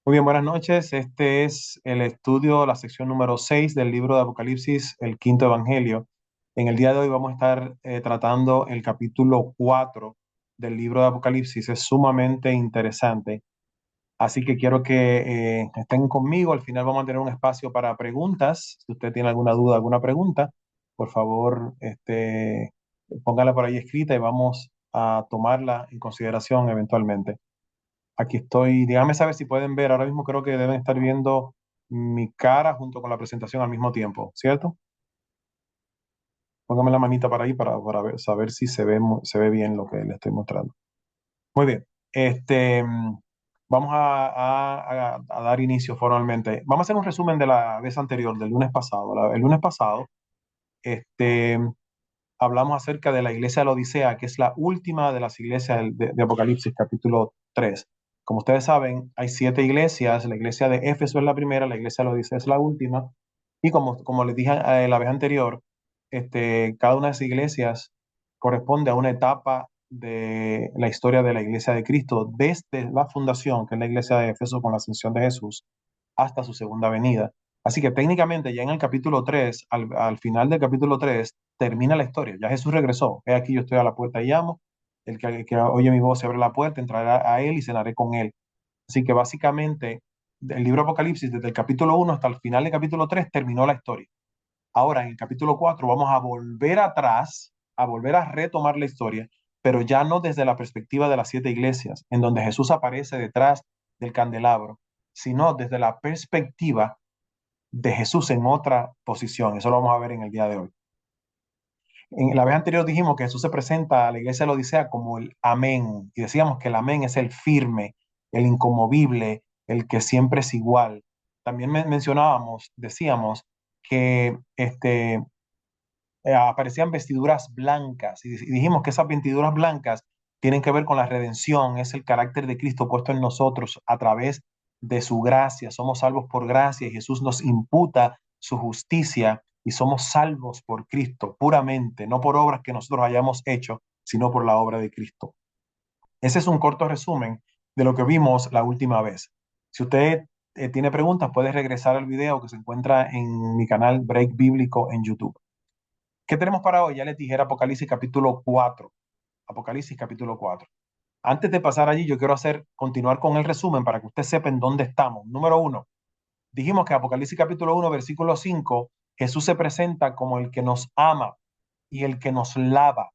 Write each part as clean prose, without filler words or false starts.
Muy bien, buenas noches. Este es el estudio, la sección número 6 del libro de Apocalipsis, el quinto evangelio. En el día de hoy vamos a estar tratando el capítulo 4 del libro de Apocalipsis. Es sumamente interesante. Así que quiero que estén conmigo. Al final vamos a tener un espacio para preguntas. Si usted tiene alguna duda, alguna pregunta, por favor, póngala por ahí escrita y vamos a tomarla en consideración eventualmente. Aquí estoy. Dígame saber si pueden ver. Ahora mismo creo que deben estar viendo mi cara junto con la presentación al mismo tiempo, ¿cierto? Póngame la manita para ahí saber si se ve bien lo que le estoy mostrando. Muy bien. Vamos a dar inicio formalmente. Vamos a hacer un resumen de la vez anterior, del lunes pasado. El lunes pasado, este, hablamos acerca de la iglesia de la Odisea, que es la última de las iglesias de Apocalipsis, capítulo 3. Como ustedes saben, hay siete iglesias. La iglesia de Éfeso es la primera, la iglesia de la Odisea es la última. Y como les dije la vez anterior, cada una de esas iglesias corresponde a una etapa de la historia de la iglesia de Cristo, desde la fundación, que es la iglesia de Éfeso con la ascensión de Jesús, hasta su segunda venida. Así que técnicamente ya en el capítulo 3, al final del capítulo 3 termina la historia. Ya Jesús regresó. He aquí yo estoy a la puerta y llamo. El que oye mi voz y abre la puerta, entrará a él y cenaré con él. Así que básicamente el libro de Apocalipsis, desde el capítulo 1 hasta el final del capítulo 3 terminó la historia. Ahora en el capítulo 4 vamos a volver atrás, a volver a retomar la historia, pero ya no desde la perspectiva de las siete iglesias, en donde Jesús aparece detrás del candelabro, sino desde la perspectiva de Jesús en otra posición. Eso lo vamos a ver en el día de hoy. En la vez anterior dijimos que Jesús se presenta a la iglesia de la Odisea como el amén, y decíamos que el amén es el firme, el inconmovible, el que siempre es igual. También mencionábamos, decíamos que aparecían vestiduras blancas, y dijimos que esas vestiduras blancas tienen que ver con la redención, es el carácter de Cristo puesto en nosotros a través de su gracia. Somos salvos por gracia y Jesús nos imputa su justicia y somos salvos por Cristo puramente, no por obras que nosotros hayamos hecho, sino por la obra de Cristo. Ese es un corto resumen de lo que vimos la última vez. Si usted tiene preguntas, puede regresar al video que se encuentra en mi canal Break Bíblico en YouTube. ¿Qué tenemos para hoy? Ya les dije Apocalipsis capítulo 4. Apocalipsis capítulo 4. Antes de pasar allí, yo quiero continuar con el resumen para que usted sepa en dónde estamos. Número uno, dijimos que Apocalipsis capítulo 1, versículo 5, Jesús se presenta como el que nos ama y el que nos lava.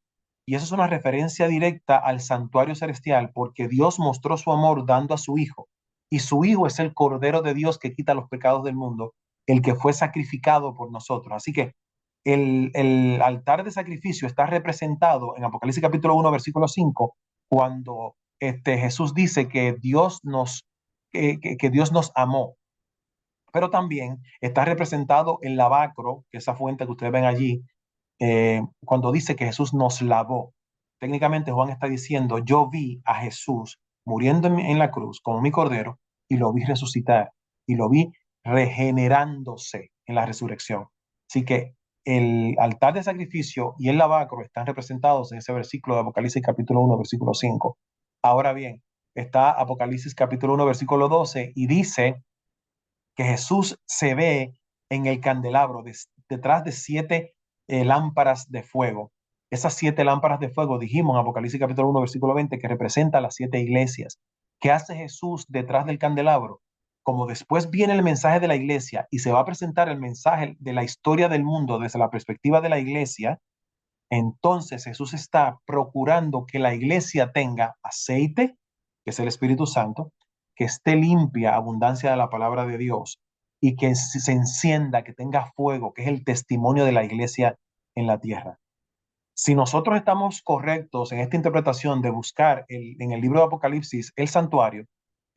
Y eso es una referencia directa al santuario celestial, porque Dios mostró su amor dando a su Hijo. Y su Hijo es el Cordero de Dios que quita los pecados del mundo, el que fue sacrificado por nosotros. Así que el altar de sacrificio está representado en Apocalipsis capítulo 1, versículo 5, cuando Jesús dice que Dios nos amó, pero también está representado el lavacro, que es esa fuente que ustedes ven allí, cuando dice que Jesús nos lavó. Técnicamente Juan está diciendo, yo vi a Jesús muriendo en la cruz como mi cordero y lo vi resucitar y lo vi regenerándose en la resurrección. Así que el altar de sacrificio y el lavacro están representados en ese versículo de Apocalipsis capítulo 1, versículo 5. Ahora bien, está Apocalipsis capítulo 1, versículo 12 y dice que Jesús se ve en el candelabro detrás de siete lámparas de fuego. Esas siete lámparas de fuego, dijimos en Apocalipsis capítulo 1, versículo 20, que representa las siete iglesias. ¿Qué hace Jesús detrás del candelabro? Como después viene el mensaje de la iglesia y se va a presentar el mensaje de la historia del mundo desde la perspectiva de la iglesia, entonces Jesús está procurando que la iglesia tenga aceite, que es el Espíritu Santo, que esté limpia, abundancia de la palabra de Dios, y que se encienda, que tenga fuego, que es el testimonio de la iglesia en la tierra. Si nosotros estamos correctos en esta interpretación de buscar en el libro de Apocalipsis el santuario,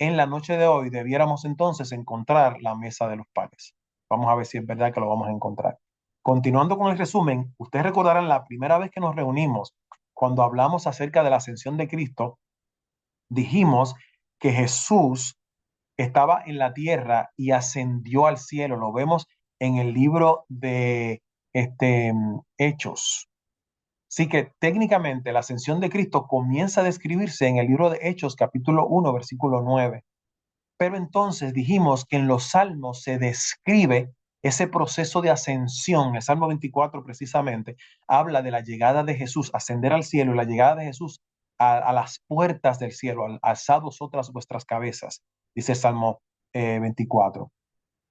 en la noche de hoy debiéramos entonces encontrar la mesa de los panes. Vamos a ver si es verdad que lo vamos a encontrar. Continuando con el resumen, ustedes recordarán la primera vez que nos reunimos, cuando hablamos acerca de la ascensión de Cristo, dijimos que Jesús estaba en la tierra y ascendió al cielo. Lo vemos en el libro de Hechos. Así que técnicamente la ascensión de Cristo comienza a describirse en el libro de Hechos, capítulo 1, versículo 9. Pero entonces dijimos que en los salmos se describe ese proceso de ascensión. El Salmo 24 precisamente habla de la llegada de Jesús, ascender al cielo, y la llegada de Jesús a las puertas del cielo, alzad vosotras vuestras cabezas, dice el Salmo 24.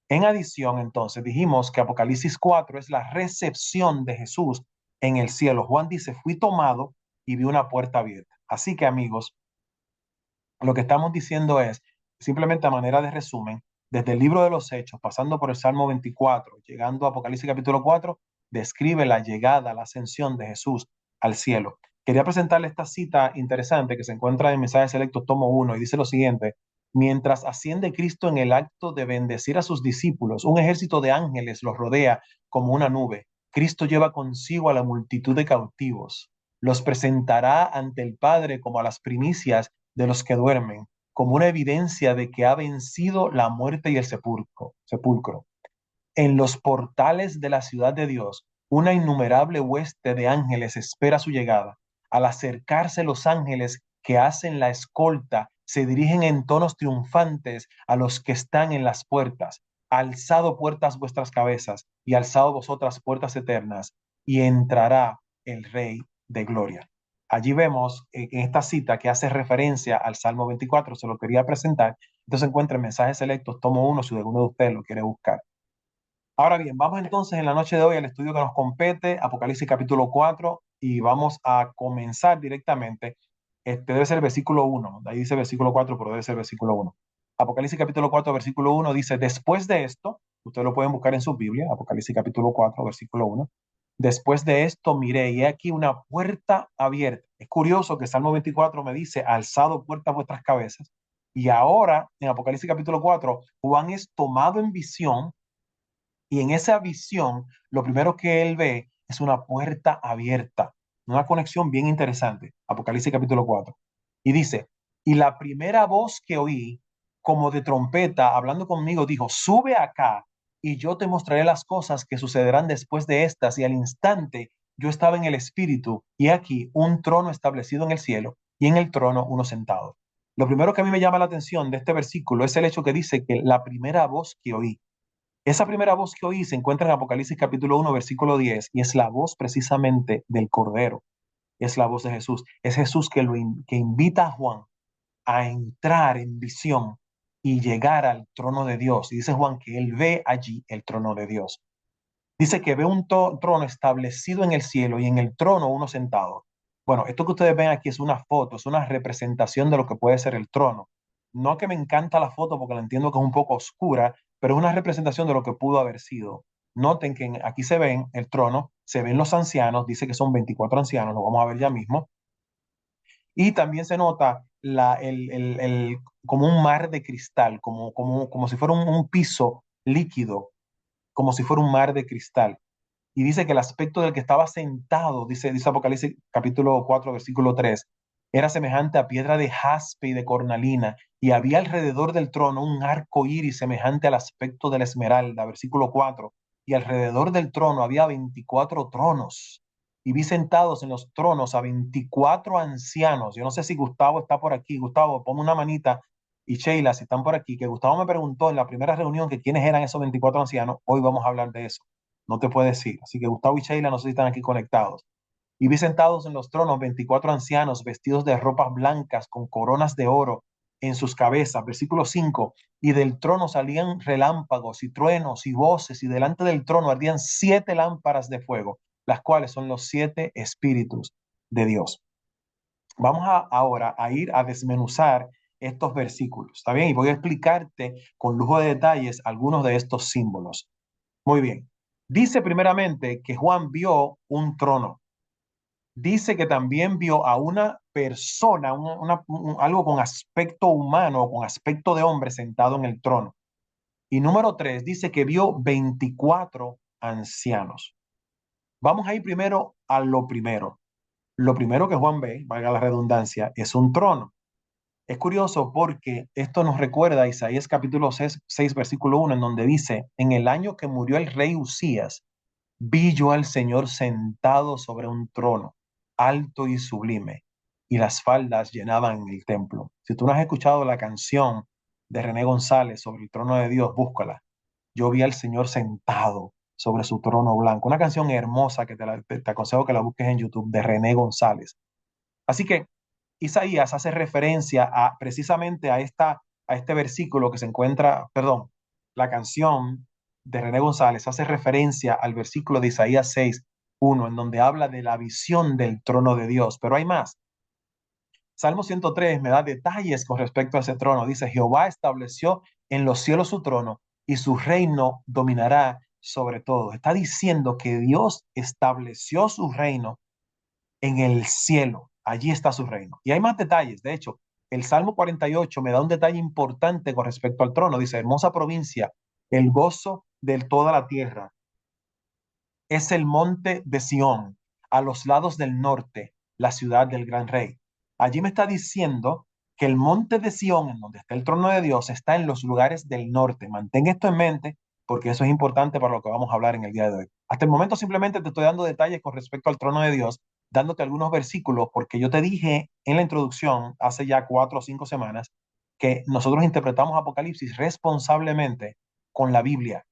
En adición, entonces, dijimos que Apocalipsis 4 es la recepción de Jesús en el cielo. Juan dice, fui tomado y vi una puerta abierta. Así que, amigos, lo que estamos diciendo es, simplemente a manera de resumen, desde el libro de los Hechos, pasando por el Salmo 24, llegando a Apocalipsis capítulo 4, describe la llegada, la ascensión de Jesús al cielo. Quería presentarle esta cita interesante que se encuentra en Mensajes Selectos, tomo 1, y dice lo siguiente: mientras asciende Cristo en el acto de bendecir a sus discípulos, un ejército de ángeles los rodea como una nube. Cristo lleva consigo a la multitud de cautivos. Los presentará ante el Padre como a las primicias de los que duermen, como una evidencia de que ha vencido la muerte y el sepulcro. En los portales de la ciudad de Dios, una innumerable hueste de ángeles espera su llegada. Al acercarse los ángeles que hacen la escolta, se dirigen en tonos triunfantes a los que están en las puertas. Alzado puertas vuestras cabezas y alzado vosotras puertas eternas, y entrará el Rey de Gloria. Allí vemos en esta cita que hace referencia al Salmo 24, se lo quería presentar. Entonces encuentra en Mensajes Selectos, tomo 1, si alguno de ustedes lo quiere buscar. Ahora bien, vamos entonces en la noche de hoy al estudio que nos compete, Apocalipsis capítulo 4, y vamos a comenzar directamente. Debe ser el versículo 1, ahí dice versículo 4, pero debe ser versículo 1. Apocalipsis capítulo 4, versículo 1 dice, después de esto, ustedes lo pueden buscar en su Biblia, Apocalipsis capítulo 4, versículo 1. Después de esto miré y he aquí una puerta abierta. Es curioso que Salmo 24 me dice, alzado puertas vuestras cabezas. Y ahora, en Apocalipsis capítulo 4, Juan es tomado en visión, y en esa visión, lo primero que él ve es una puerta abierta, una conexión bien interesante. Apocalipsis capítulo 4. Y dice, y la primera voz que oí, como de trompeta, hablando conmigo, dijo, sube acá y yo te mostraré las cosas que sucederán después de estas. Y al instante yo estaba en el espíritu, y aquí un trono establecido en el cielo, y en el trono uno sentado. Lo primero que a mí me llama la atención de este versículo es el hecho que dice que la primera voz que oí. Esa primera voz que oí se encuentra en Apocalipsis capítulo 1, versículo 10, y es la voz precisamente del Cordero, es la voz de Jesús. Es Jesús que invita a Juan a entrar en visión y llegar al trono de Dios. Y dice Juan que él ve allí el trono de Dios. Dice que ve un trono establecido en el cielo y en el trono uno sentado. Bueno, esto que ustedes ven aquí es una foto, es una representación de lo que puede ser el trono. No que me encanta la foto porque la entiendo que es un poco oscura, pero es una representación de lo que pudo haber sido. Noten que aquí se ven el trono, se ven los ancianos, dice que son 24 ancianos, lo vamos a ver ya mismo. Y también se nota como un mar de cristal, como si fuera un piso líquido, como si fuera un mar de cristal. Y dice que el aspecto del que estaba sentado, dice Apocalipsis capítulo 4, versículo 3, era semejante a piedra de jaspe y de cornalina, y había alrededor del trono un arco iris semejante al aspecto de la esmeralda, versículo 4, y alrededor del trono había 24 tronos, y vi sentados en los tronos a 24 ancianos. Yo no sé si Gustavo está por aquí. Gustavo, ponme una manita, y Sheila, si están por aquí, que Gustavo me preguntó en la primera reunión que quiénes eran esos 24 ancianos. Hoy vamos a hablar de eso. No te puede decir. Así que Gustavo y Sheila no sé si están aquí conectados. Y vi sentados en los tronos 24 ancianos vestidos de ropas blancas con coronas de oro en sus cabezas. Versículo 5. Y del trono salían relámpagos y truenos y voces, y delante del trono ardían 7 lámparas de fuego, las cuales son los 7 espíritus de Dios. Vamos ahora a ir a desmenuzar estos versículos, ¿está bien? Y voy a explicarte con lujo de detalles algunos de estos símbolos. Muy bien. Dice primeramente que Juan vio un trono. Dice que también vio a una persona, algo con aspecto humano, con aspecto de hombre sentado en el trono. Y número 3, dice que vio 24 ancianos. Vamos a ir primero a lo primero. Lo primero que Juan ve, valga la redundancia, es un trono. Es curioso porque esto nos recuerda a Isaías capítulo 6, versículo 1, en donde dice, en el año que murió el rey Usías, vi yo al Señor sentado sobre un trono, alto y sublime, y las faldas llenaban el templo. Si tú no has escuchado la canción de René González sobre el trono de Dios, búscala. Yo vi al Señor sentado sobre su trono blanco. Una canción hermosa que te aconsejo que la busques en YouTube de René González. Así que Isaías hace referencia a precisamente a este versículo que se encuentra, perdón, la canción de René González hace referencia al versículo de Isaías 6:1, en donde habla de la visión del trono de Dios. Pero hay más. Salmo 103 me da detalles con respecto a ese trono. Dice, Jehová estableció en los cielos su trono y su reino dominará sobre todo. Está diciendo que Dios estableció su reino en el cielo. Allí está su reino. Y hay más detalles. De hecho, el Salmo 48 me da un detalle importante con respecto al trono. Dice, hermosa provincia, el gozo de toda la tierra es el monte de Sión, a los lados del norte, la ciudad del gran rey. Allí me está diciendo que el monte de Sión, en donde está el trono de Dios, está en los lugares del norte. Mantén esto en mente porque eso es importante para lo que vamos a hablar en el día de hoy. Hasta el momento simplemente te estoy dando detalles con respecto al trono de Dios, dándote algunos versículos, porque yo te dije en la introducción, hace ya 4 o 5 semanas, que nosotros interpretamos Apocalipsis responsablemente con la Biblia.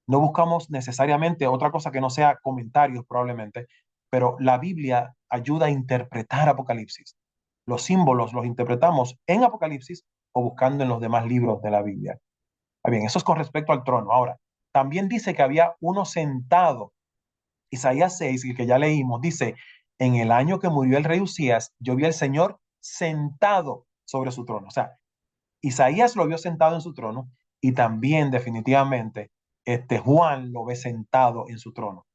No buscamos necesariamente otra cosa que no sea comentarios probablemente, pero la Biblia ayuda a interpretar Apocalipsis. Los símbolos los interpretamos en Apocalipsis o buscando en los demás libros de la Biblia. Bien, eso es con respecto al trono. Ahora, también dice que había uno sentado. Isaías 6, el que ya leímos, dice, en el año que murió el rey Usías, yo vi al Señor sentado sobre su trono. O sea, Isaías lo vio sentado en su trono y también definitivamente Juan lo ve sentado en su trono.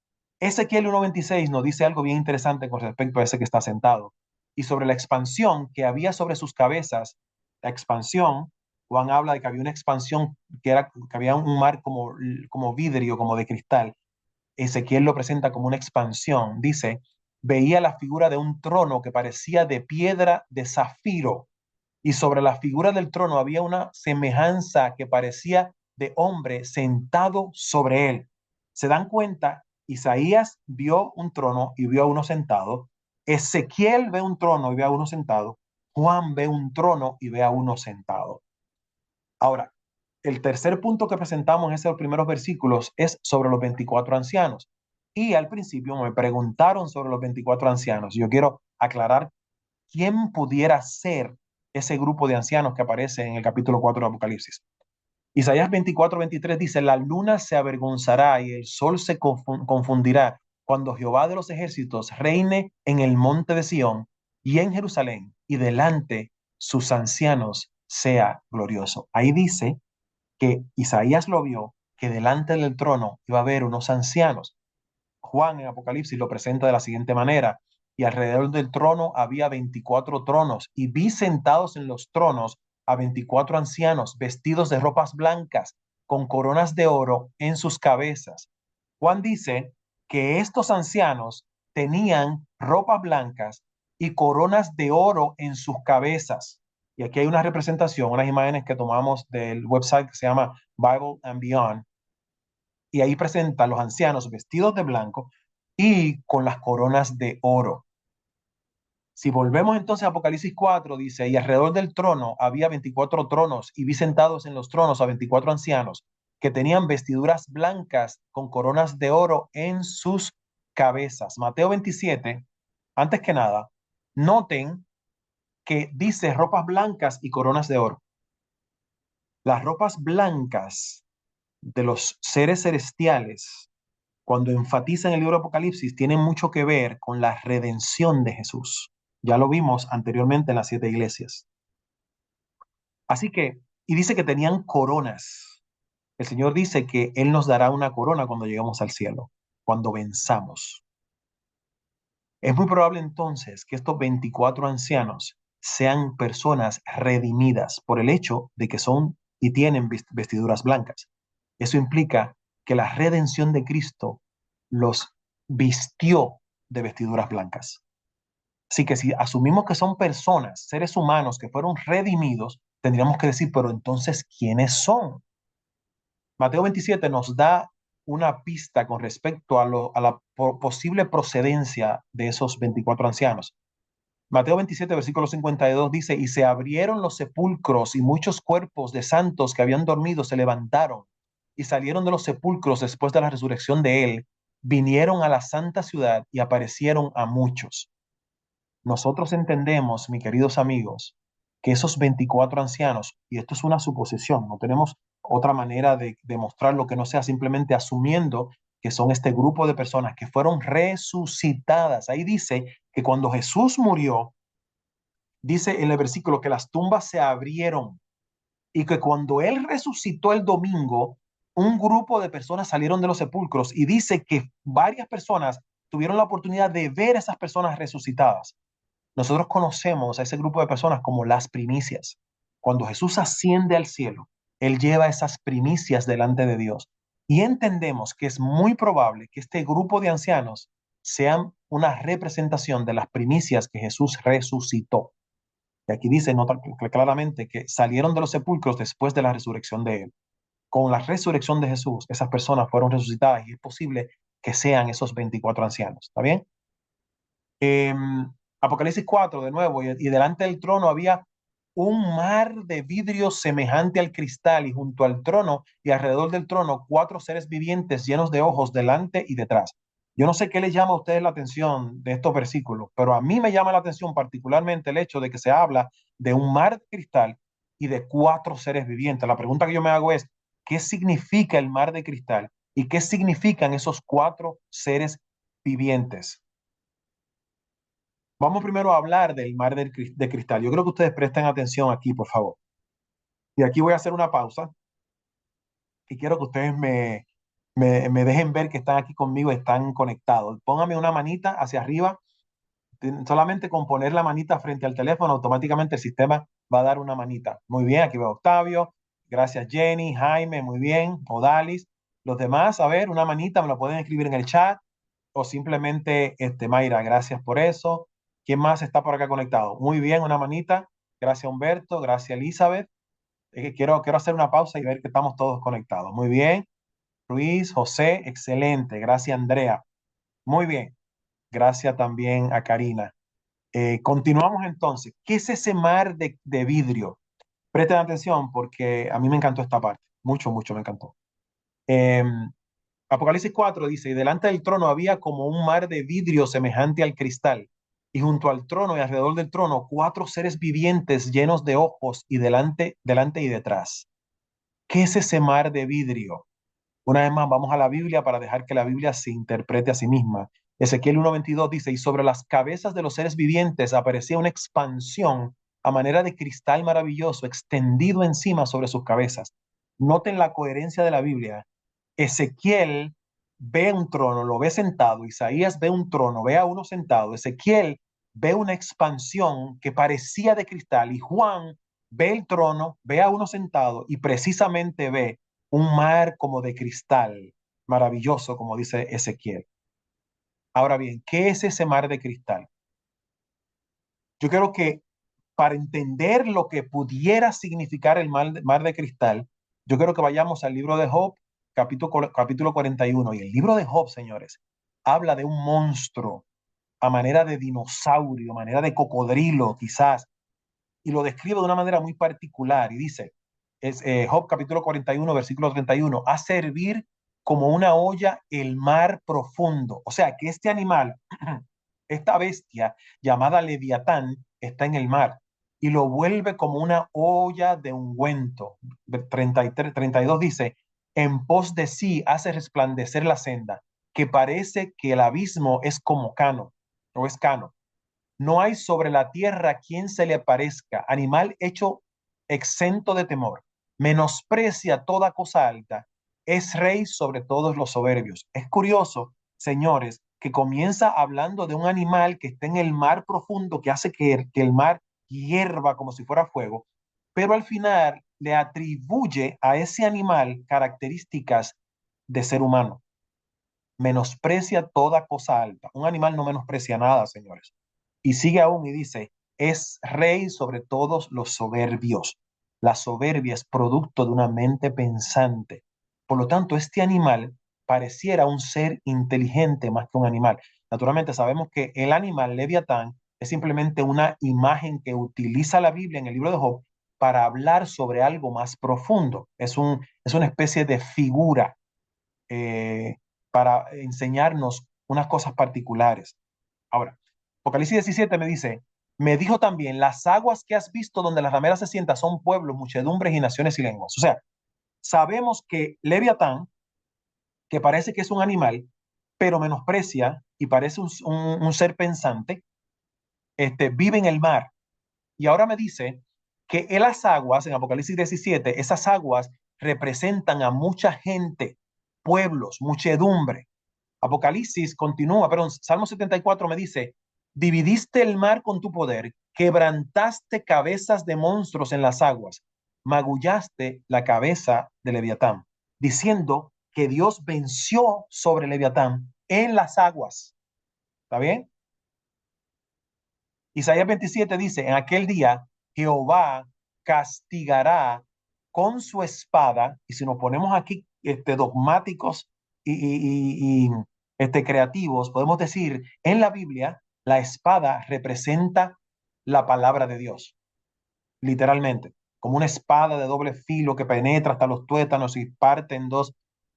Ezequiel 1:26 nos dice algo bien interesante con respecto a ese que está sentado y sobre la expansión que había sobre sus cabezas. La expansión, Juan habla de que había una expansión que había un mar como vidrio, como de cristal. Ezequiel lo presenta como una expansión. Dice, veía la figura de un trono que parecía de piedra de zafiro y sobre la figura del trono había una semejanza que parecía de hombre sentado sobre él. ¿Se dan cuenta? Isaías vio un trono y vio a uno sentado. Ezequiel ve un trono y ve a uno sentado. Juan ve un trono y ve a uno sentado. Ahora, el tercer punto que presentamos en esos primeros versículos es sobre los 24 ancianos. Y al principio me preguntaron sobre los 24 ancianos. Yo quiero aclarar quién pudiera ser ese grupo de ancianos que aparece en el capítulo 4 de Apocalipsis. Isaías 24:23 dice, la luna se avergonzará y el sol se confundirá cuando Jehová de los ejércitos reine en el monte de Sión y en Jerusalén y delante sus ancianos sea glorioso. Ahí dice que Isaías lo vio, que delante del trono iba a haber unos ancianos. Juan en Apocalipsis lo presenta de la siguiente manera, y alrededor del trono había 24 tronos, y vi sentados en los tronos a 24 ancianos vestidos de ropas blancas, con coronas de oro en sus cabezas. Juan dice que estos ancianos tenían ropas blancas y coronas de oro en sus cabezas. Y aquí hay una representación, unas imágenes que tomamos del website que se llama Bible and Beyond, y ahí presenta a los ancianos vestidos de blanco y con las coronas de oro. Si volvemos entonces a Apocalipsis 4, dice, y alrededor del trono había 24 tronos, y vi sentados en los tronos a 24 ancianos, que tenían vestiduras blancas con coronas de oro en sus cabezas. Mateo 27, antes que nada, noten que dice ropas blancas y coronas de oro. Las ropas blancas de los seres celestiales, cuando enfatiza en el libro de Apocalipsis, tiene mucho que ver con la redención de Jesús. Ya lo vimos anteriormente en las 7 iglesias. Así que, y dice que tenían coronas. El Señor dice que Él nos dará una corona cuando lleguemos al cielo, cuando venzamos. Es muy probable entonces que estos 24 ancianos sean personas redimidas por el hecho de que son y tienen vestiduras blancas. Eso implica que la redención de Cristo los vistió de vestiduras blancas. Así que si asumimos que son personas, seres humanos que fueron redimidos, tendríamos que decir, pero entonces, ¿quiénes son? Mateo 27 nos da una pista con respecto a la posible procedencia de esos 24 ancianos. Mateo 27, versículo 52 dice, y se abrieron los sepulcros y muchos cuerpos de santos que habían dormido se levantaron y salieron de los sepulcros después de la resurrección de él, vinieron a la santa ciudad y aparecieron a muchos. Nosotros entendemos, mis queridos amigos, que esos 24 ancianos, y esto es una suposición, no tenemos otra manera de demostrarlo que no sea simplemente asumiendo que son este grupo de personas que fueron resucitadas. Ahí dice que cuando Jesús murió, dice en el versículo que las tumbas se abrieron y que cuando él resucitó el domingo, un grupo de personas salieron de los sepulcros y dice que varias personas tuvieron la oportunidad de ver a esas personas resucitadas. Nosotros conocemos a ese grupo de personas como las primicias. Cuando Jesús asciende al cielo, Él lleva esas primicias delante de Dios. Y entendemos que es muy probable que este grupo de ancianos sean una representación de las primicias que Jesús resucitó. Y aquí dice nota claramente que salieron de los sepulcros después de la resurrección de Él. Con la resurrección de Jesús, esas personas fueron resucitadas y es posible que sean esos 24 ancianos. ¿Está bien? Eh, Apocalipsis 4 de nuevo, y delante del trono había un mar de vidrio semejante al cristal, y junto al trono y alrededor del trono cuatro seres vivientes llenos de ojos delante y detrás. Yo no sé qué les llama a ustedes la atención de estos versículos, pero a mí me llama la atención particularmente el hecho de que se habla de un mar de cristal y de cuatro seres vivientes. La pregunta que yo me hago es, ¿qué significa el mar de cristal y qué significan esos cuatro seres vivientes? Vamos primero a hablar del mar de cristal. Yo creo que ustedes presten atención aquí, por favor. Y aquí voy a hacer una pausa y quiero que ustedes me dejen ver que están aquí conmigo, están conectados. Pónganme una manita hacia arriba. Solamente con poner la manita frente al teléfono, automáticamente el sistema va a dar una manita. Muy bien, aquí veo a Octavio. Gracias, Jenny, Jaime, muy bien. Odalis. Los demás, a ver, una manita, me lo pueden escribir en el chat o simplemente, Mayra, gracias por eso. ¿Quién más está por acá conectado? Muy bien, una manita. Gracias, Humberto. Gracias, Elizabeth. Es que quiero hacer una pausa y ver que estamos todos conectados. Muy bien. Luis, José, excelente. Gracias, Andrea. Muy bien. Gracias también a Karina. Continuamos entonces. ¿Qué es ese mar de vidrio? Presten atención porque a mí me encantó esta parte. Mucho, mucho me encantó. Eh, Apocalipsis 4 dice, y delante del trono había como un mar de vidrio semejante al cristal, y junto al trono y alrededor del trono cuatro seres vivientes llenos de ojos y delante y detrás. ¿Qué es ese mar de vidrio? Una vez más, vamos a la Biblia para dejar que la Biblia se interprete a sí misma. Ezequiel 1:22 dice, y sobre las cabezas de los seres vivientes aparecía una expansión a manera de cristal maravilloso extendido encima sobre sus cabezas. Noten la coherencia de la Biblia. Ezequiel ve un trono, lo ve sentado, Isaías ve un trono, ve a uno sentado, Ezequiel ve una expansión que parecía de cristal y Juan ve el trono, ve a uno sentado y precisamente ve un mar como de cristal, maravilloso, como dice Ezequiel. Ahora bien, ¿qué es ese mar de cristal? Yo creo que para entender lo que pudiera significar el mar de cristal, yo creo que vayamos al libro de Job, capítulo 41. Y el libro de Job, señores, habla de un monstruo a manera de dinosaurio, a manera de cocodrilo, quizás, y lo describe de una manera muy particular. Y dice, Job capítulo 41, versículo 31, a servir como una olla el mar profundo. O sea, que este animal, esta bestia llamada Leviatán, está en el mar y lo vuelve como una olla de ungüento. 33, 32 dice, en pos de sí hace resplandecer la senda, que parece que el abismo es como cano, o es cano. No hay sobre la tierra quien se le parezca, animal hecho exento de temor, menosprecia toda cosa alta, es rey sobre todos los soberbios. Es curioso, señores, que comienza hablando de un animal que está en el mar profundo, que hace que el mar hierva como si fuera fuego, pero al final le atribuye a ese animal características de ser humano. Menosprecia toda cosa alta. Un animal no menosprecia nada, señores. Y sigue aún y dice, es rey sobre todos los soberbios. La soberbia es producto de una mente pensante. Por lo tanto, este animal pareciera un ser inteligente más que un animal. Naturalmente sabemos que el animal Leviatán Es simplemente una imagen que utiliza la Biblia en el libro de Job para hablar sobre algo más profundo. Es una especie de figura eh, para enseñarnos unas cosas particulares. Ahora, Apocalipsis 17 me dice, me dijo también, las aguas que has visto donde las rameras se sientan son pueblos, muchedumbres y naciones y lenguas. O sea, sabemos que Leviatán, que parece que es un animal, pero menosprecia y parece un ser pensante, vive en el mar. Y ahora me dice que en las aguas, en Apocalipsis 17, esas aguas representan a mucha gente, pueblos, muchedumbre. Apocalipsis continúa, perdón, Salmo 74 me dice, dividiste el mar con tu poder, quebrantaste cabezas de monstruos en las aguas, magullaste la cabeza de Leviatán, diciendo que Dios venció sobre Leviatán en las aguas. ¿Está bien? Isaías 27 dice, en aquel día Jehová castigará con su espada, y si nos ponemos aquí dogmáticos y creativos, podemos decir, en la Biblia, la espada representa la palabra de Dios, literalmente, como una espada de doble filo que penetra hasta los tuétanos y parte en dos.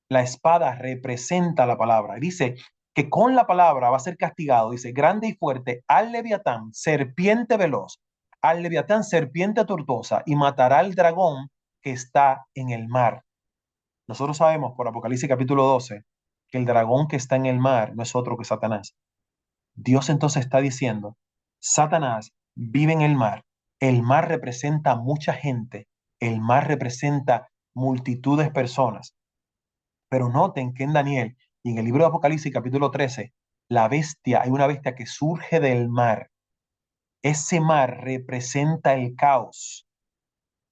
La espada representa la palabra. Y dice que con la palabra va a ser castigado, dice, grande y fuerte, al leviatán, serpiente veloz, al leviatán, serpiente tortuosa, y matará al dragón que está en el mar. Nosotros sabemos por Apocalipsis capítulo 12 que el dragón que está en el mar no es otro que Satanás. Dios entonces está diciendo, Satanás vive en el mar representa mucha gente, el mar representa multitud de personas, pero noten que en Daniel y en el libro de Apocalipsis capítulo 13, hay una bestia que surge del mar. Ese mar representa el caos.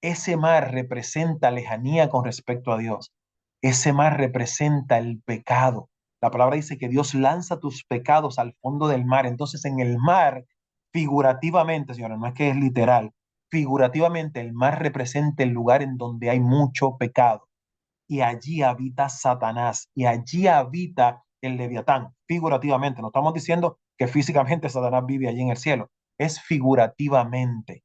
Ese mar representa lejanía con respecto a Dios. Ese mar representa el pecado. La palabra dice que Dios lanza tus pecados al fondo del mar. Entonces en el mar, figurativamente, señores, no es que es literal, figurativamente el mar representa el lugar en donde hay mucho pecado y allí habita Satanás y allí habita el Leviatán, figurativamente. No estamos diciendo que físicamente Satanás vive allí en el cielo, es figurativamente.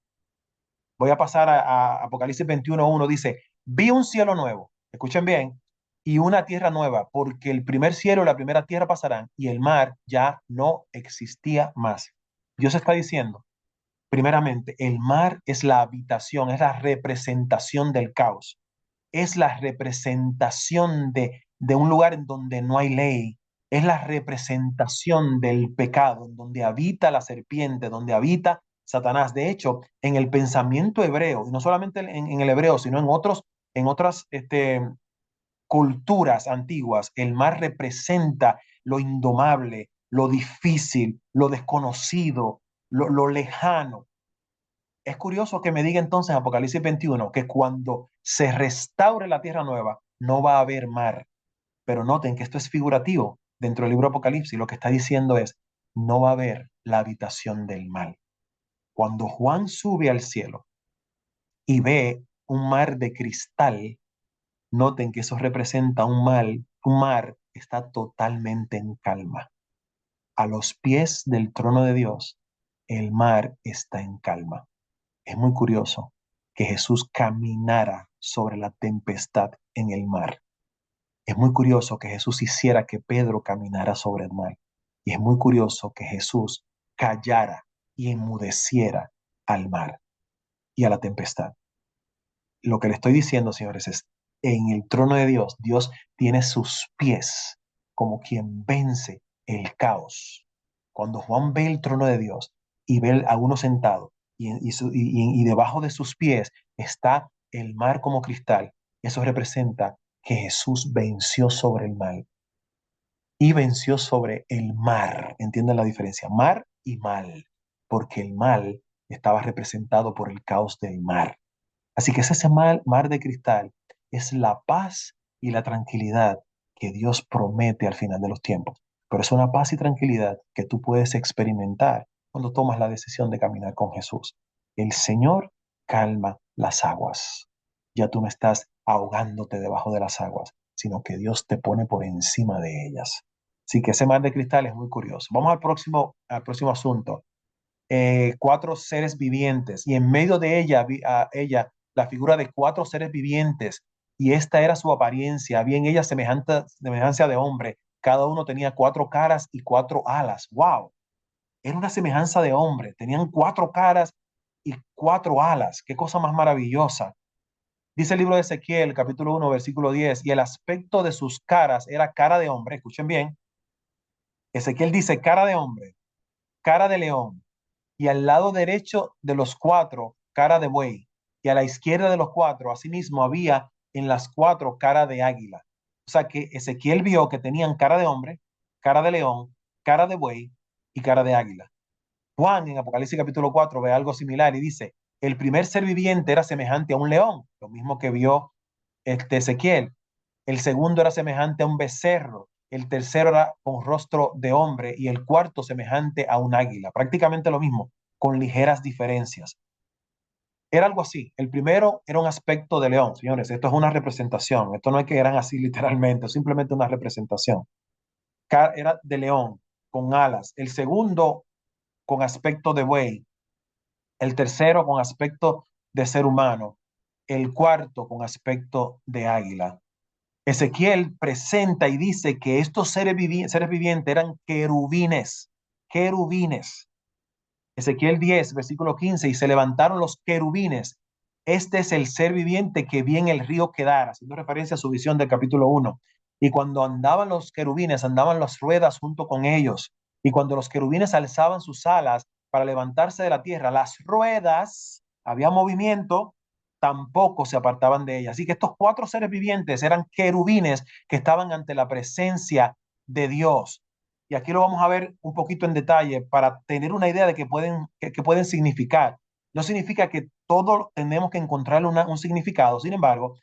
Voy a pasar a Apocalipsis 21:1, dice, vi un cielo nuevo, escuchen bien, y una tierra nueva, porque el primer cielo y la primera tierra pasarán y el mar ya no existía más. Dios está diciendo, primeramente, el mar es la habitación, es la representación del caos, es la representación de un lugar en donde no hay ley, es la representación del pecado, en donde habita la serpiente, donde habita Satanás. De hecho, en el pensamiento hebreo, y no solamente en el hebreo, sino en otras culturas antiguas, el mar representa lo indomable, lo difícil, lo desconocido, lo lejano. Es curioso que me diga entonces en Apocalipsis 21 que cuando se restaure la tierra nueva no va a haber mar. Pero noten que esto es figurativo dentro del libro de Apocalipsis. Lo que está diciendo es, no va a haber la habitación del mal. Cuando Juan sube al cielo y ve un mar de cristal, noten que eso representa un mar que está totalmente en calma. A los pies del trono de Dios, el mar está en calma. Es muy curioso que Jesús caminara sobre la tempestad en el mar. Es muy curioso que Jesús hiciera que Pedro caminara sobre el mar. Y es muy curioso que Jesús callara y enmudeciera al mar y a la tempestad. Lo que le estoy diciendo, señores, es, en el trono de Dios, Dios tiene sus pies como quien vence el caos. Cuando Juan ve el trono de Dios y ve a uno sentado y debajo de sus pies está el mar como cristal, eso representa que Jesús venció sobre el mal y venció sobre el mar. ¿Entienden la diferencia? Mar y mal, porque el mal estaba representado por el caos del mar. Así que ese mar de cristal es la paz y la tranquilidad que Dios promete al final de los tiempos. Pero es una paz y tranquilidad que tú puedes experimentar cuando tomas la decisión de caminar con Jesús. El Señor calma las aguas. Ya tú no estás ahogándote debajo de las aguas, sino que Dios te pone por encima de ellas. Así que ese mar de cristal es muy curioso. Vamos al próximo asunto. cuatro seres vivientes y en medio de ella, ella la figura de cuatro seres vivientes y esta era su apariencia, había en ella semejanza de hombre, cada uno tenía cuatro caras y cuatro alas. ¡Wow! Era una semejanza de hombre, tenían cuatro caras y cuatro alas. ¡Qué cosa más maravillosa! Dice el libro de Ezequiel, capítulo 1 versículo 10 y el aspecto de sus caras era cara de hombre. Escuchen bien. Ezequiel dice cara de hombre, cara de león, y al lado derecho de los cuatro, cara de buey, y a la izquierda de los cuatro, asimismo había en las cuatro cara de águila. O sea que Ezequiel vio que tenían cara de hombre, cara de león, cara de buey y cara de águila. Juan en Apocalipsis capítulo 4 ve algo similar y dice, el primer ser viviente era semejante a un león, lo mismo que vio Ezequiel. El segundo era semejante a un becerro, el tercero era con rostro de hombre y el cuarto semejante a un águila. Prácticamente lo mismo, con ligeras diferencias. Era algo así. El primero era un aspecto de león, señores. Esto es una representación. Esto no es que eran así literalmente, es simplemente una representación. Era de león, con alas. El segundo con aspecto de buey. El tercero con aspecto de ser humano. El cuarto con aspecto de águila. Ezequiel presenta y dice que estos seres vivientes eran querubines, querubines. Ezequiel 10, versículo 15, y se levantaron los querubines. Este es el ser viviente que vi en el río Quedar, haciendo referencia a su visión del capítulo 1. Y cuando andaban los querubines, andaban las ruedas junto con ellos. Y cuando los querubines alzaban sus alas para levantarse de la tierra, las ruedas, había movimiento, tampoco se apartaban de ellas. Así que estos cuatro seres vivientes eran querubines que estaban ante la presencia de Dios. Y aquí lo vamos a ver un poquito en detalle para tener una idea de que pueden significar. No significa que todo tenemos que encontrar un significado. Sin embargo,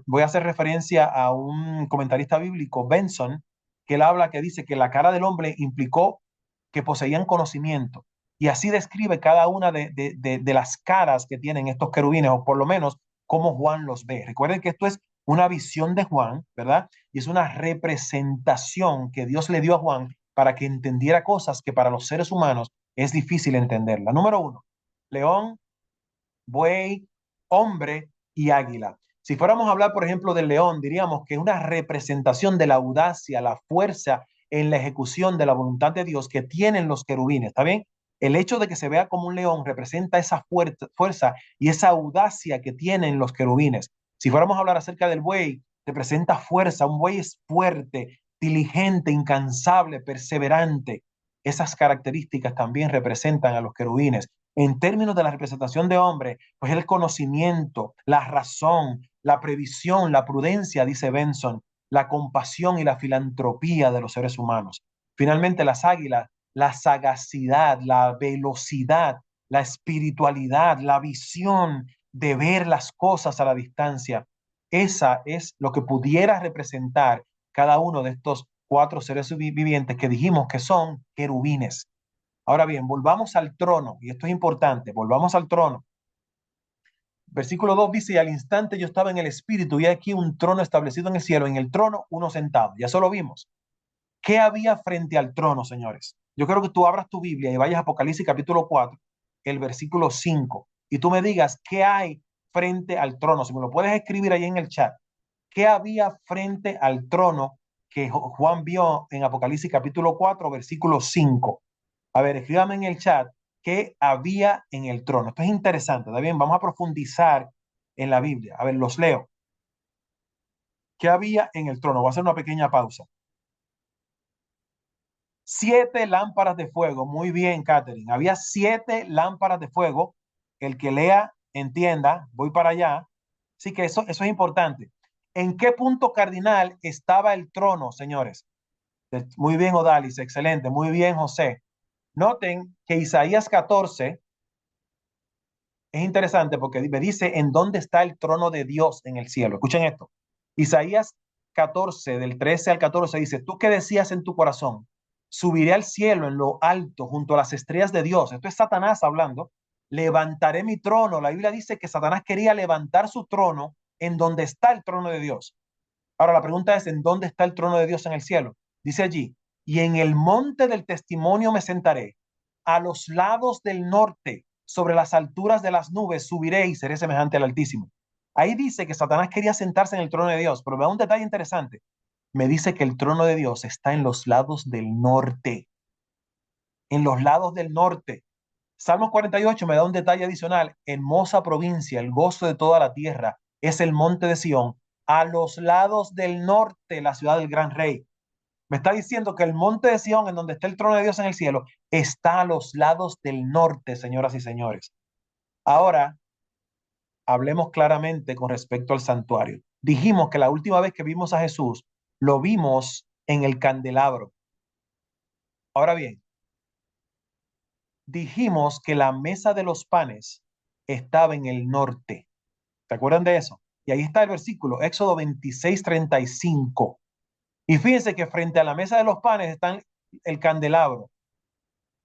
voy a hacer referencia a un comentarista bíblico, Benson, que él habla, que dice que la cara del hombre implicó que poseían conocimiento. Y así describe cada una de las caras que tienen estos querubines, o por lo menos cómo Juan los ve. Recuerden que esto es una visión de Juan, ¿verdad? Y es una representación que Dios le dio a Juan para que entendiera cosas que para los seres humanos es difícil entenderla. Número uno, león, buey, hombre y águila. Si fuéramos a hablar, por ejemplo, del león, diríamos que es una representación de la audacia, la fuerza en la ejecución de la voluntad de Dios que tienen los querubines, ¿está bien? El hecho de que se vea como un león representa esa fuerza y esa audacia que tienen los querubines. Si fuéramos a hablar acerca del buey, representa fuerza. Un buey es fuerte, diligente, incansable, perseverante. Esas características también representan a los querubines. En términos de la representación de hombre, pues el conocimiento, la razón, la previsión, la prudencia, dice Benson, la compasión y la filantropía de los seres humanos. Finalmente, las águilas, la sagacidad, la velocidad, la espiritualidad, la visión de ver las cosas a la distancia. Esa es lo que pudiera representar cada uno de estos cuatro seres vivientes que dijimos que son querubines. Ahora bien, volvamos al trono, y esto es importante, volvamos al trono. Versículo 2 dice, y al instante yo estaba en el espíritu, y aquí un trono establecido en el cielo, en el trono uno sentado. Ya eso lo vimos. ¿Qué había frente al trono, señores? Yo quiero que tú abras tu Biblia y vayas a Apocalipsis capítulo 4, el versículo 5, y tú me digas qué hay frente al trono. Si me lo puedes escribir ahí en el chat. ¿Qué había frente al trono que Juan vio en Apocalipsis capítulo 4, versículo 5? A ver, escríbame en el chat qué había en el trono. Esto es interesante, ¿está bien? Vamos a profundizar en la Biblia. A ver, los leo. ¿Qué había en el trono? Voy a hacer una pequeña pausa. 7 lámparas de fuego. Muy bien, Catherine. Había 7 lámparas de fuego. El que lea, entienda. Voy para allá. Así que eso es importante. ¿En qué punto cardinal estaba el trono, señores? Muy bien, Odalis. Excelente. Muy bien, José. Noten que Isaías 14 es interesante porque me dice en dónde está el trono de Dios en el cielo. Escuchen esto. Isaías 14, del 13 al 14, dice, tú que decías en tu corazón, subiré al cielo en lo alto junto a las estrellas de Dios. Esto es Satanás hablando. Levantaré mi trono. La Biblia dice que Satanás quería levantar su trono en donde está el trono de Dios. Ahora la pregunta es, ¿en dónde está el trono de Dios en el cielo? Dice allí, y en el monte del testimonio me sentaré a los lados del norte, sobre las alturas de las nubes, subiré y seré semejante al Altísimo. Ahí dice que Satanás quería sentarse en el trono de Dios, pero me da un detalle interesante. Me dice que el trono de Dios está en los lados del norte, en los lados del norte. Salmos 48 me da un detalle adicional. Hermosa provincia, el gozo de toda la tierra, es el monte de Sión, a los lados del norte, la ciudad del gran rey. Me está diciendo que el monte de Sión, en donde está el trono de Dios en el cielo, está a los lados del norte, señoras y señores. Ahora, hablemos claramente con respecto al santuario. Dijimos que la última vez que vimos a Jesús, lo vimos en el candelabro. Ahora bien, dijimos que la mesa de los panes estaba en el norte. ¿Se acuerdan de eso? Y ahí está el versículo, Éxodo 26:35. Y fíjense que frente a la mesa de los panes está el candelabro.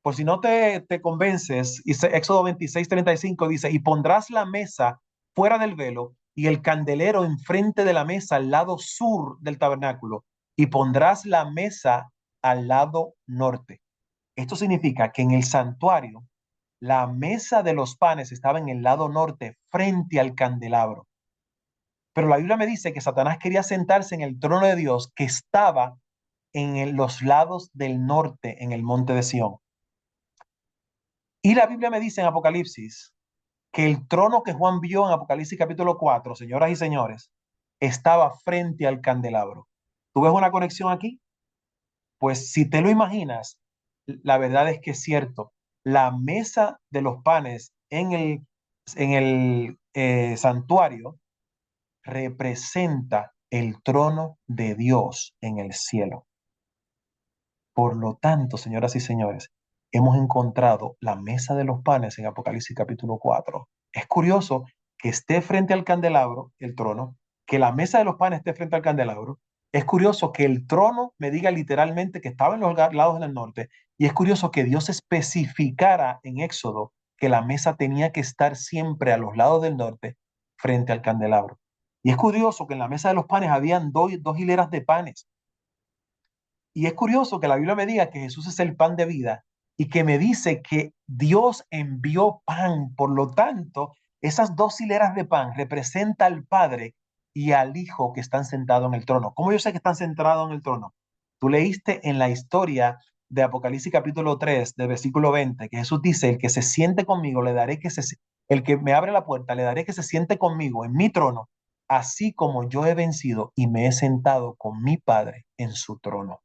Por si no te convences, Éxodo 26:35 dice, y pondrás la mesa fuera del velo y el candelero enfrente de la mesa al lado sur del tabernáculo, y pondrás la mesa al lado norte. Esto significa que en el santuario la mesa de los panes estaba en el lado norte frente al candelabro. Pero la Biblia me dice que Satanás quería sentarse en el trono de Dios que estaba en los lados del norte, en el monte de Sión. Y la Biblia me dice en Apocalipsis que el trono que Juan vio en Apocalipsis capítulo 4, señoras y señores, estaba frente al candelabro. ¿Tú ves una conexión aquí? Pues si te lo imaginas, la verdad es que es cierto. La mesa de los panes en el santuario representa el trono de Dios en el cielo. Por lo tanto, señoras y señores, hemos encontrado la mesa de los panes en Apocalipsis capítulo 4. Es curioso que esté frente al candelabro, el trono, que la mesa de los panes esté frente al candelabro. Es curioso que el trono me diga literalmente que estaba en los lados del norte. Y es curioso que Dios especificara en Éxodo que la mesa tenía que estar siempre a los lados del norte frente al candelabro. Y es curioso que en la mesa de los panes habían dos hileras de panes. Y es curioso que la Biblia me diga que Jesús es el pan de vida y que me dice que Dios envió pan. Por lo tanto, esas dos hileras de pan representan al Padre y al Hijo que están sentados en el trono. ¿Cómo yo sé que están sentados en el trono? Tú leíste en la historia de Apocalipsis capítulo 3, de versículo 20, que Jesús dice, el que se siente conmigo, el que me abre la puerta, le daré que se siente conmigo en mi trono, así como yo he vencido y me he sentado con mi Padre en su trono.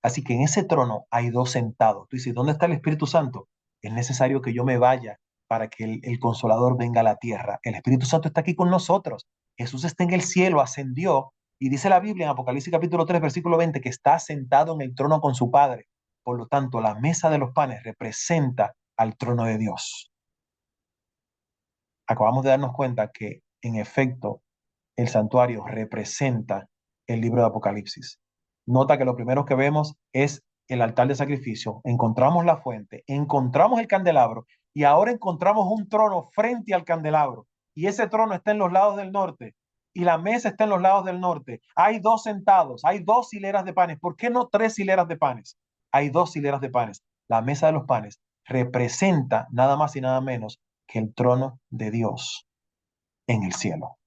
Así que en ese trono hay dos sentados. Tú dices, ¿dónde está el Espíritu Santo? Es necesario que yo me vaya para que el Consolador venga a la tierra. El Espíritu Santo está aquí con nosotros. Jesús está en el cielo, ascendió. Y dice la Biblia en Apocalipsis capítulo 3, versículo 20, que está sentado en el trono con su Padre. Por lo tanto, la mesa de los panes representa al trono de Dios. Acabamos de darnos cuenta que, en efecto, el santuario representa el libro de Apocalipsis. Nota que lo primero que vemos es el altar de sacrificio. Encontramos la fuente, encontramos el candelabro y ahora encontramos un trono frente al candelabro. Y ese trono está en los lados del norte y la mesa está en los lados del norte. Hay dos sentados, hay dos hileras de panes. ¿Por qué no tres hileras de panes? Hay dos hileras de panes. La mesa de los panes representa nada más y nada menos que el trono de Dios en el cielo.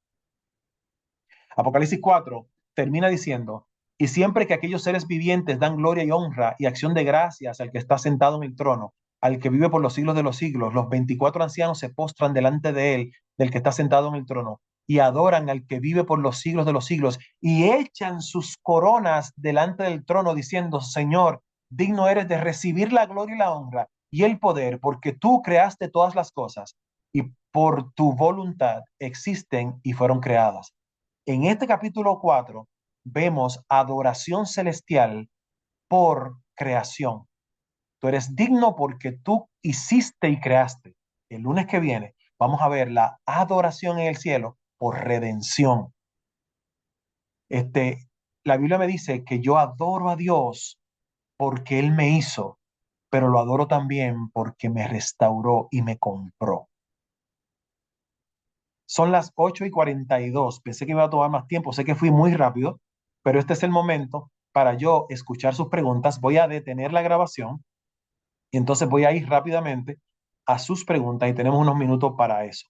Apocalipsis 4 termina diciendo, y siempre que aquellos seres vivientes dan gloria y honra y acción de gracias al que está sentado en el trono, al que vive por los siglos de los siglos, los 24 ancianos se postran delante de él, del que está sentado en el trono, y adoran al que vive por los siglos de los siglos, y echan sus coronas delante del trono, diciendo, Señor, digno eres de recibir la gloria y la honra y el poder, porque tú creaste todas las cosas, y por tu voluntad existen y fueron creadas. En este capítulo 4 vemos adoración celestial por creación. Tú eres digno porque tú hiciste y creaste. El lunes que viene vamos a ver la adoración en el cielo por redención. La Biblia me dice que yo adoro a Dios porque Él me hizo, pero lo adoro también porque me restauró y me compró. Son las 8:42. Pensé que iba a tomar más tiempo. Sé que fui muy rápido, pero este es el momento para yo escuchar sus preguntas. Voy a detener la grabación Y entonces voy a ir rápidamente a sus preguntas y tenemos unos minutos para eso.